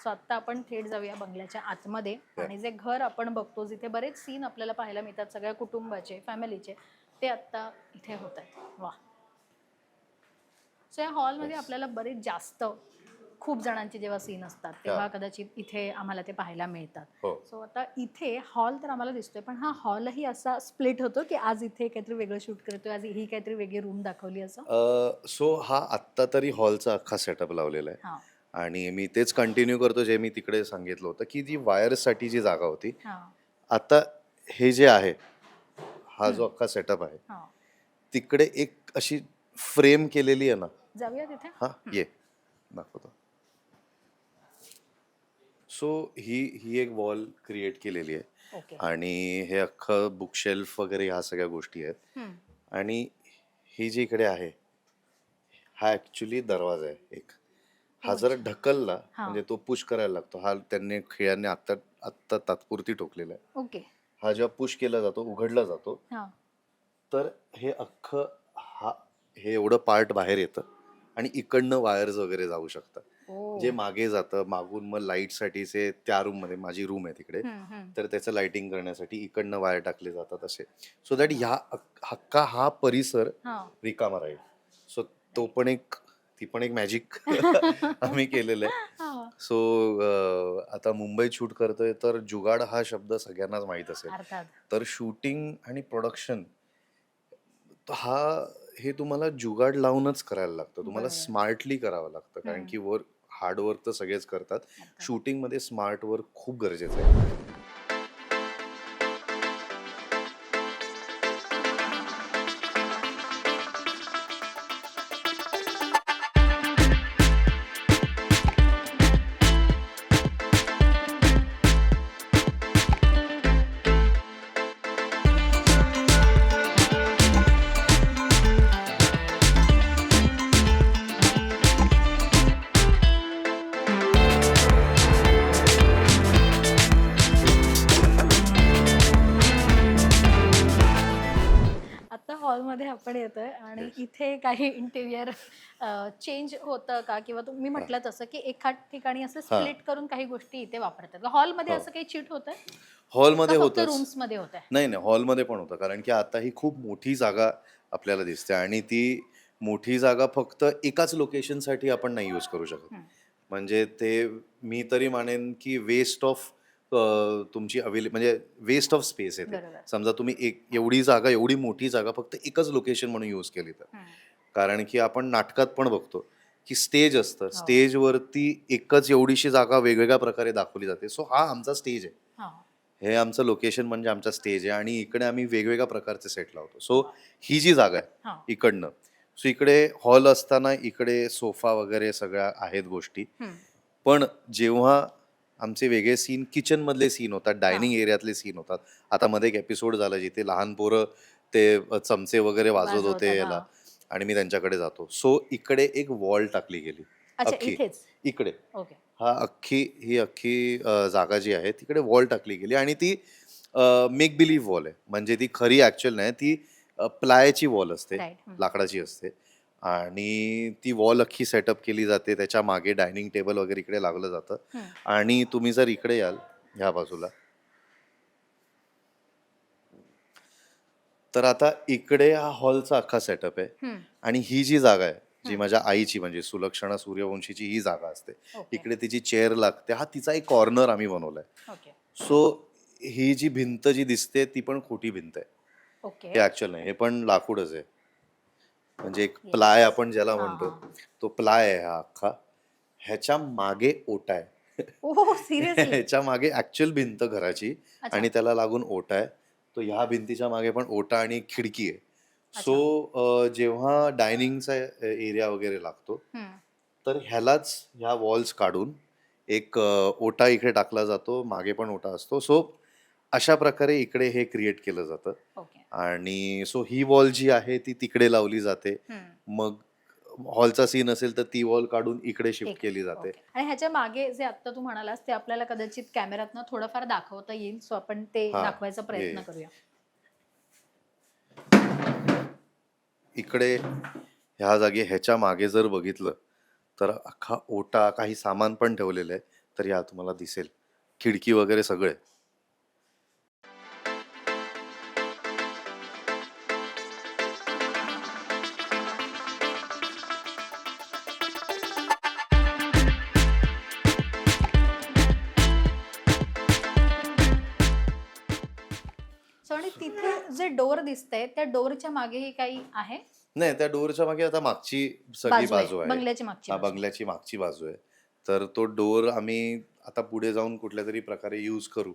So आता आपण थेट जाऊया बंगल्याच्या आतमध्ये आणि जे घर आपण बघतो जिथे बरेच सीन आपल्याला पाहायला मिळतात सगळ्या कुटुंबाचे फॅमिलीचे ते आता इथे होत आहेत. वा. सो या हॉलमध्ये आपल्याला बरेच जास्त खूप जणांचे जेव्हा सीन असतात तेव्हा कदाचित इथे आम्हाला ते पाहायला मिळतात. सो आता इथे हॉल तर आम्हाला दिसतोय पण हा हॉलही असा स्प्लिट होतो की आज इथे काहीतरी वेगळं शूट करतोय, आज ही काहीतरी वेगळी रूम दाखवली असं. सो हा आत्ता तरी हॉलचा अख्खा सेटअप लावलेला आहे आणि मी तेच कंटिन्यू करतो जे मी तिकडे सांगितलं होतं की जी वायर्ससाठी जी जागा होती आता हे जे आहे हा जो अख्खा सेटअप आहे तिकडे एक अशी फ्रेम केलेली आहे ना. जाऊया तिथे. हा ये दाखवतो. सो ही ही एक वॉल क्रिएट केलेली आहे आणि हे अख्खं बुकशेल्फ वगैरे ह्या सगळ्या गोष्टी आहेत आणि ही जी इकडे आहे हा ऍक्च्युली दरवाजा आहे एक. हा जर ढकलला म्हणजे तो पुश करायला लागतो. हा त्यांनी खिळ्यांनी आत्ता आत्ता तात्पुरती ठोकलेला आहे. ओके. हा जेव्हा पुश केला जातो उघडला जातो तर हे अख्खं हे एवढं पार्ट बाहेर येतं आणि इकडनं वायर्स वगैरे जाऊ शकतात. जे मागे जातं मागून मग लाईट साठीचे त्या रूम मध्ये माझी रूम आहे तिकडे तर त्याचं लाइटिंग करण्यासाठी इकडनं वायर टाकले जातात असे. सो दॅट हक्का हा परिसर रिकामा राहील. सो तो पण एक ती पण एक मॅजिक आम्ही केलेलं आहे. सो आता मुंबईत शूट करतोय तर जुगाड हा शब्द सगळ्यांनाच माहित असेल. तर शूटिंग आणि प्रोडक्शन हे तुम्हाला जुगाड लावूनच करायला लागतं. तुम्हाला स्मार्टली करावं लागतं कारण की हार्ड वर्क तर सगळेच करतात. शूटिंग मध्ये स्मार्ट वर्क खूप गरजेचं आहे. आता हॉलमध्ये आपण येतोय आणि इथे काही इंटेरियर चेंज होतं का किंवा तुम्ही म्हटलं तसं की एका ठिकाणी असं स्प्लिट करून काही गोष्टी इथे वापरतात. हॉलमध्ये असं काही चीट होतंय? हॉलमध्ये फक्त होतच. रूम्स मध्ये होतंय? नाही नाही हॉलमध्ये पण होतं कारण की आता ही खूप मोठी जागा आपल्याला दिसते आणि ती मोठी जागा फक्त एकाच लोकेशनसाठी आपण नाही यूज करू शकत. म्हणजे ते मी तरी मानेन की वेस्ट ऑफ तुमची म्हणजे वेस्ट ऑफ स्पेस आहे ते. समजा तुम्ही एवढी मोठी जागा फक्त एकच लोकेशन म्हणून यूज केली तर. कारण की आपण नाटकात पण बघतो की स्टेज असतं. स्टेजवरती एकच एवढीशी जागा वेगवेगळ्या प्रकारे दाखवली जाते. सो हा आमचा स्टेज आहे. हे आमचं लोकेशन म्हणजे आमचा स्टेज आहे आणि इकडे आम्ही वेगवेगळ्या प्रकारचे सेट लावतो. सो ही जी जागा आहे इकडनं सो इकडे हॉल असताना इकडे सोफा वगैरे सगळ्या आहेत गोष्टी. पण जेव्हा आमचे वेगळे सीन किचन मधले सीन होतात डायनिंग एरियातले सीन होतात. आता मध्ये एक एपिसोड झाला जिथे लहान पोरं ते चमचे वगैरे वाजवत होते याला आणि मी त्यांच्याकडे जातो. सो इकडे एक वॉल टाकली गेली अख्खी इकडे. ही अख्खी जागा जी आहे तिकडे वॉल टाकली गेली आणि ती मेक बिलीव्ह वॉल आहे. म्हणजे ती खरी ऍक्च्युअल नाही ती प्लायची वॉल असते लाकडाची असते आणि ती वॉल अख्खी सेटअप केली जाते. त्याच्या मागे डायनिंग टेबल वगैरे इकडे लागलं जातं आणि तुम्ही जर इकडे याल ह्या बाजूला तर आता इकडे हा हॉलचा अख्खा सेटअप आहे आणि ही जी जागा आहे जी माझ्या आईची म्हणजे सुलक्षणा सूर्यवंशीची ही जागा असते. इकडे तिची चेअर लागते. हा तिचा एक कॉर्नर आम्ही बनवलाय. सो ही जी भिंत जी दिसते ती पण खोटी भिंत आहे. हे ऍक्च्युअल नाही हे पण लाकूडच आहे. म्हणजे एक प्लाय आपण ज्याला म्हणतो तो प्लाय आहे हा अख्खा. ह्याच्या मागे ओटा आहे. ह्याच्या मागे ऍक्च्युअल भिंत घराची आणि त्याला लागून ओटा आहे. तो ह्या भिंतीच्या मागे पण ओटा आणि खिडकी आहे. सो जेव्हा डायनिंगचा एरिया वगैरे लागतो तर ह्या वॉल्स काढून एक ओटा इकडे टाकला जातो. मागे पण ओटा असतो. सो अशा प्रकारे इकडे हे क्रिएट केलं जातं आणि सो ही वॉल जी आहे ती तिकडे लावली जाते. मग हॉलचा सीन असेल तर ती वॉल काढून इकडे शिफ्ट केली जाते. आणि ह्याच्या मागे जे आता तू म्हणालास ते आपल्याला कदाचित कॅमेऱ्यातनं थोडंफार दाखवता येईल. सो आपण ते दाखवायचा प्रयत्न करूया. इकडे ह्या जागी ह्याच्या मागे जर बघितलं तर अख्खा ओटा काही सामान पण ठेवलेलं आहे. तर या तुम्हाला दिसेल खिडकी वगैरे सगळे. सो आणि तिथे जे डोर दिसतंय त्या डोरच्या मागेही काही आहे? नाही, त्या डोअरच्या मागे आता मागची सगळी बाजू आहे, बाजू आहे. बंगल्याची मागची बाजू. बंगल्याची मागची बाजू आहे. तर तो डोअर आम्ही आता पुढे जाऊन कुठल्यातरी प्रकारे यूज करू.